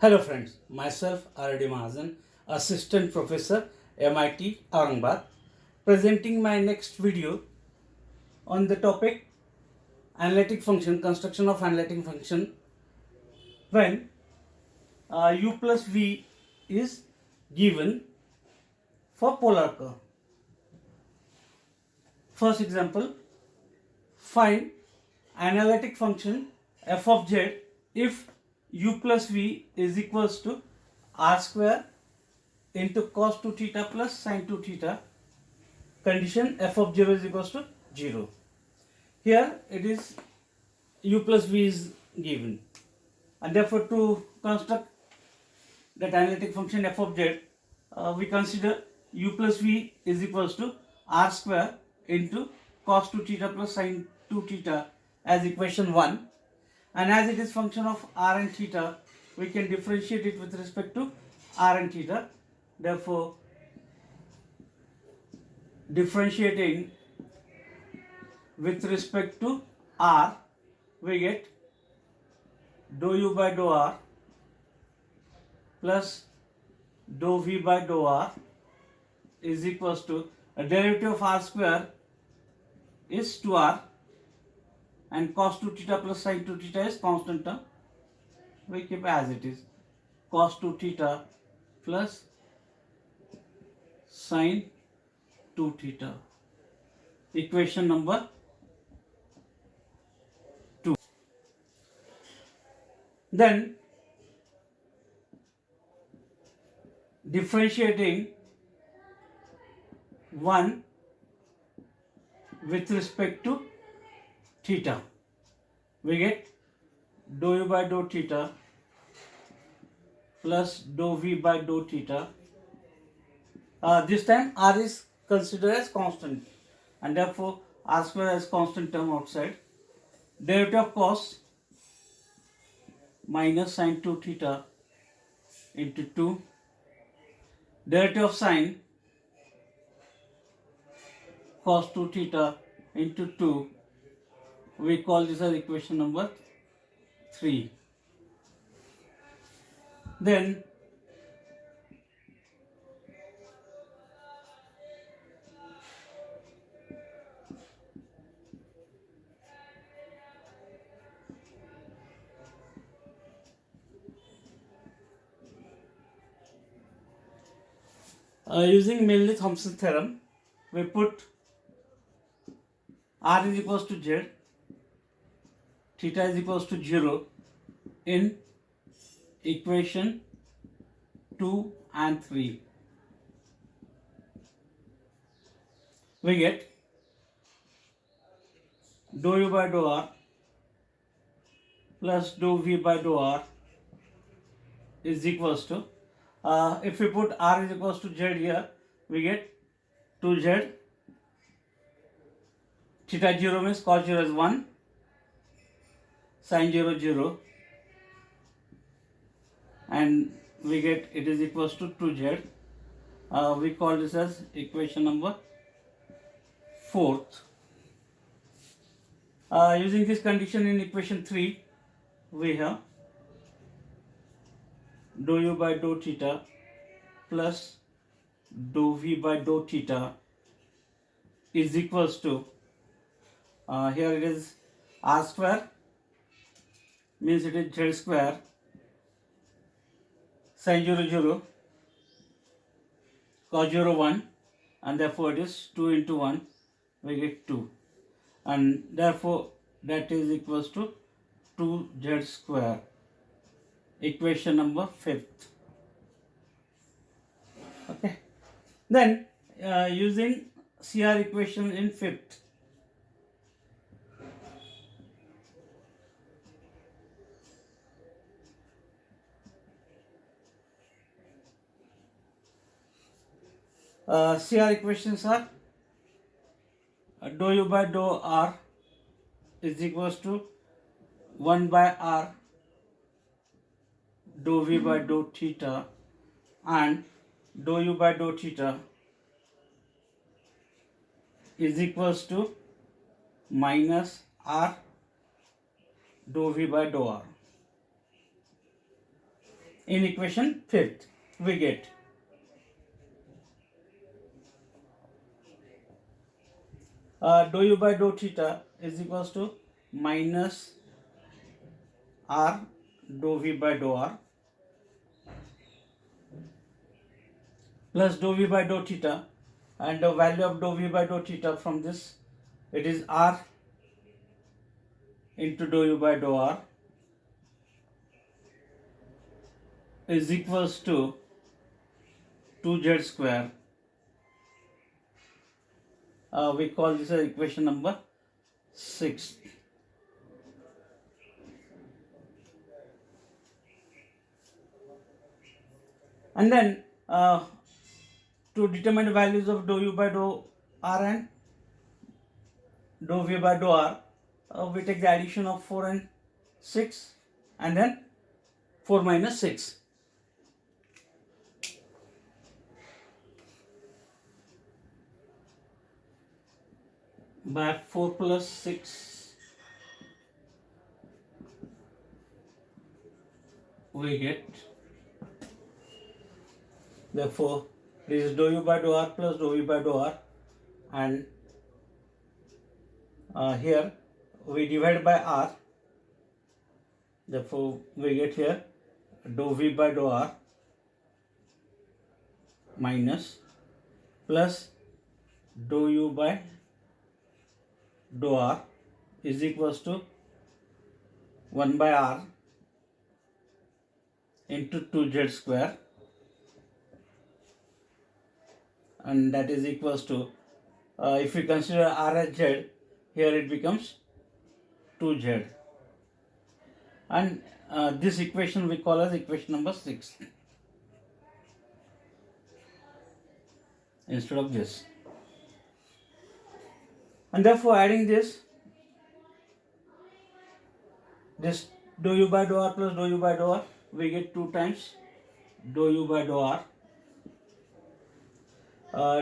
Hello friends, myself R.D. Mahajan, Assistant Professor, MIT Aurangabad, presenting my next video on the topic analytic function, construction of analytic function when u plus v is given for polar curve. First example, find analytic function f of z if u plus v is equals to r square into cos 2 theta plus sin 2 theta, condition f of 0 is equals to 0. Here it is u plus v is given, and therefore to construct that analytic function f of z, we consider u plus v is equals to r square into cos 2 theta plus sin 2 theta as equation 1, and as it is function of r and theta, we can differentiate it with respect to r and theta. Therefore, differentiating with respect to r, we get dou u by dou r plus dou v by dou r is equals to a derivative of r square is 2r and cos 2 theta plus sin 2 theta is constant term. We keep as it is, cos 2 theta plus sin 2 theta. Equation number 2. Then differentiating 1 with respect to theta, we get dou u by dou theta plus dou v by dou theta. This time r is considered as constant, and therefore r square is constant term outside. Derivative of cos minus sin 2 theta into 2. Derivative of sin cos 2 theta into 2. We call this as equation number 3. Then using Milne-Thomson theorem, we put r is equals to z, theta is equals to 0 in equation 2 and 3. We get dou u by dou r plus dou v by dou r is equals to, if we put r is equals to z here, we get 2z, theta 0 means cos 0 is 1, sin 0 0, and we get it is equals to 2z. We call this as equation number 4th. Using this condition in equation 3, we have dou u by dou theta plus dou v by dou theta is equals to, here it is r square, means it is z square, sin 0 0, cos 0 1, and therefore it is 2 into 1, we get 2, and therefore that is equals to 2z square. Equation number 5th. Okay. Then using CR equation in 5th, CR equations are dou u by dou r is equals to 1 by r dou v by dou theta, and dou u by dou theta is equals to minus r dou v by dou r. in equation 5th we get dou u by dou theta is equals to minus r dou v by dou r plus dou v by dou theta, and the value of dou v by dou theta from this, it is r into dou u by dou r is equals to 2z square. We call this equation number 6. And then to determine the values of dou u by dou r and dou v by dou r, we take the addition of 4 and 6 and then 4 minus 6. By 4 plus 6 we get, therefore this is dou u by dou r plus dou v by dou r, and here we divide by r, therefore we get here dou v by dou r minus plus dou u by dou r is equals to 1 by r into 2z square, and that is equals to, if we consider r as z, here it becomes 2z, and this equation we call as equation number 6 instead of this. And therefore adding this dou u by dou r plus dou u by dou r, we get 2 times dou u by dou r.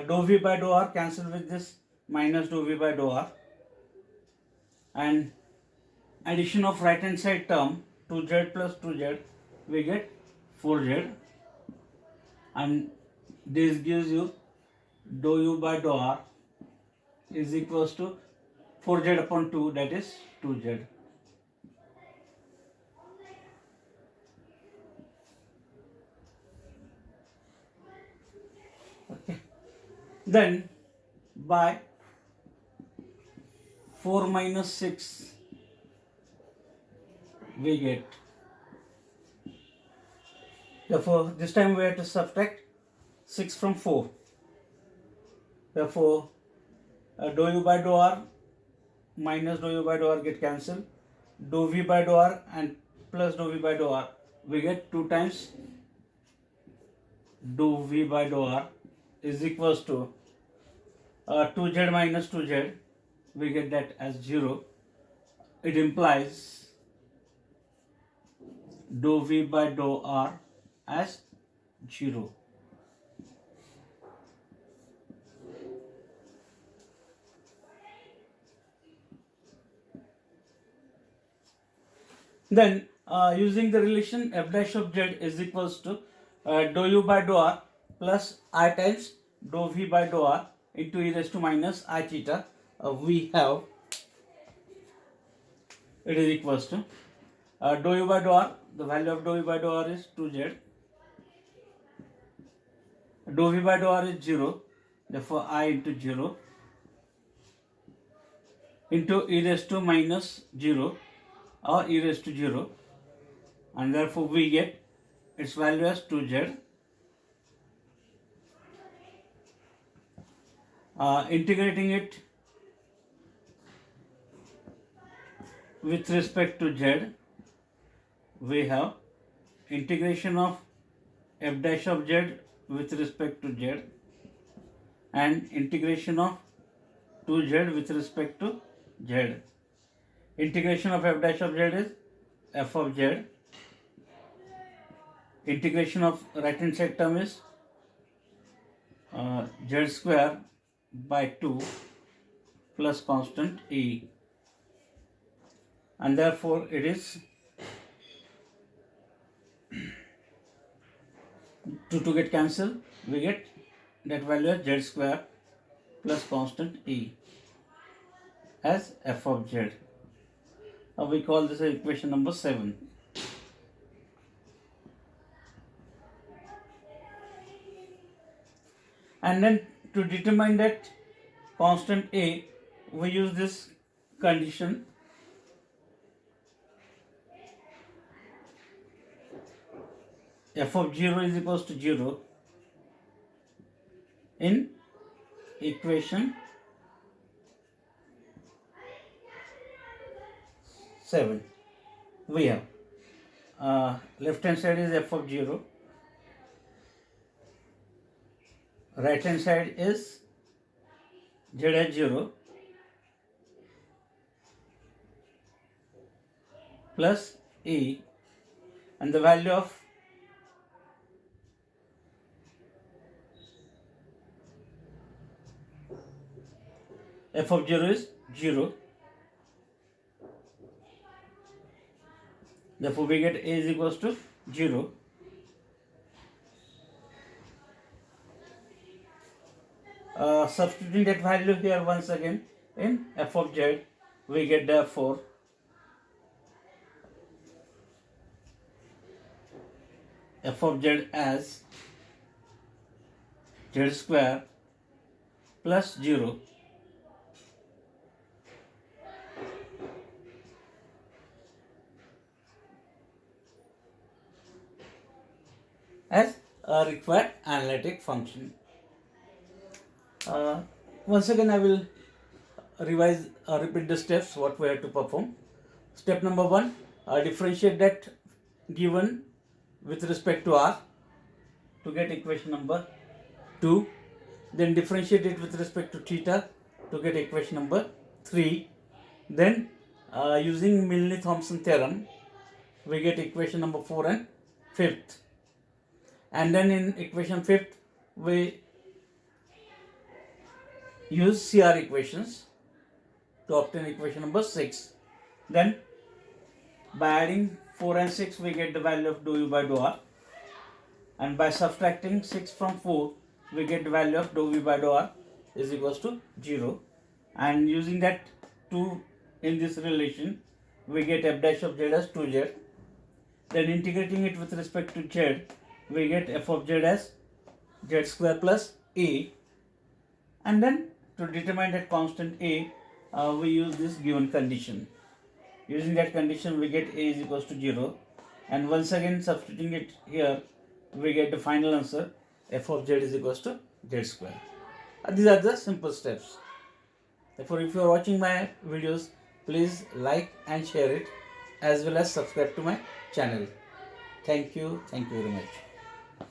Dou v by dou r cancel with this minus dou v by dou r, and addition of right hand side term 2z plus 2z, we get 4z, and this gives you dou u by dou r is equals to 4z upon 2, that is 2z. Okay. Then by 4 minus 6 we get, therefore this time we have to subtract 6 from 4, therefore dou u by dou r minus dou u by dou r get cancelled, dou v by dou r and plus dou v by dou r, we get 2 times dou v by dou r is equals to 2z minus 2z, we get that as 0. It implies dou v by dou r as 0. Then using the relation f dash of z is equals to dou u by dou r plus I times dou v by dou r into e raised to minus I theta, we have, it is equals to dou u by dou r, the value of dou u by dou r is 2z, dou v by dou r is 0, therefore I into 0 into e raised to minus 0 or e raised to 0, and therefore we get its value as 2z. Integrating it with respect to z, we have integration of f dash of z with respect to z and integration of 2z with respect to z. Integration of f dash of z is f of z. Integration of right hand side term is z square by 2 plus constant e, and therefore it is 2 get cancelled, we get that value as z square plus constant e as f of z. We call this equation number 7. And then to determine that constant a, we use this condition f of 0 is equals to 0 in equation 7. We have left hand side is f of 0, right hand side is z at 0 plus e, and the value of f of 0 is 0. Therefore, we get a is equals to 0. Substituting that value here once again in f of z, we get therefore f of z as z square plus 0 as a required analytic function. Once again I will repeat the steps what we have to perform. Step number 1, differentiate that given with respect to r to get equation number 2. Then differentiate it with respect to theta to get equation number 3. Then using Milne-Thomson theorem, we get equation number 4 and 5th. And then in equation 5th, we use CR equations to obtain equation number 6. Then by adding 4 and 6, we get the value of dou u by dou r. And by subtracting 6 from 4, we get the value of dou v by dou r is equals to 0. And using that 2 in this relation, we get f dash of z as 2z. Then integrating it with respect to z, we get f of z as z square plus a. And then to determine that constant a, we use this given condition. Using that condition, we get a is equals to 0. And once again substituting it here, we get the final answer f of z is equals to z square. These are the simple steps. Therefore, if you are watching my videos, please like and share it, as well as subscribe to my channel. Thank you very much.